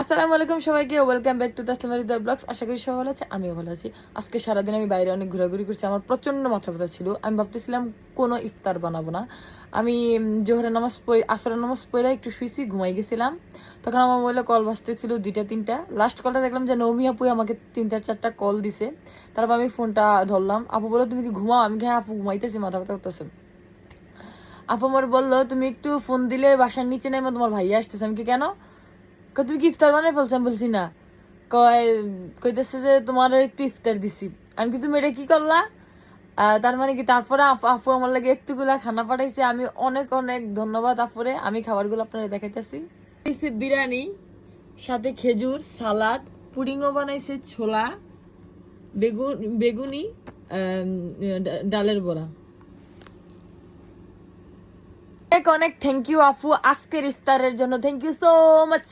আসসালামু আলাইকুম সবাইকে, welcome back to Taslima Hridoy blogs. আশা করি সবাই ভালো আছে, আমিও ভালো আছি। আজকে সারাদিন আমি বাইরে অনেক ঘোরাঘুরি করছি, আমার প্রচন্ড মাথা ব্যথা ছিল। আমি ভাবতেছিলাম কোনো ইফতার বানাবো না। আমি জোহরের নামাজ পড়ে আসরের নামাজ পড়ে একটু শুয়েছি, ঘুমাই গেছিলাম। তখন আমার মোবাইলে কল বাজতেছিল দুইটা তিনটা। লাস্ট কলটা দেখলাম যে নৌমি আপু আমাকে 3-4টা কল দিছে। তারপর আমি ফোনটা ধরলাম। আপু বললো তুমি কি ঘুমাও? আমি হ্যাঁ আপু ঘুমাইতেছি, মাথা ব্যথা করতেছে। আপু আমার বললো তুমি একটু ফোন দিলে বাসার নিচে নেমে তোমার ভাইয়া আসতেছে। আমি কি কেন? তুমি কি ইফতার বানাই ফেলছো? আমি বলছি না। কইতেছে যে তোমার একটু ইফতার দিছি। আমি কি তুমি এটা কি করলা? তার মানে কি তারপরে আপু আমার লাগে একটুগুলা খানা পাঠাইছে। আমি অনেক অনেক ধন্যবাদ আপুরে। আমি খাবারগুলো আপনারা দেখাইতেছি। বিরিয়ানি, সাথে খেজুর, সালাদ, পুডিংও বানাইছে, ছোলা, বেগুনি, ডালের বড়া। অনেক অনেক থ্যাংক ইউ আপু আজকের ইফতারের জন্য। Thank you so much.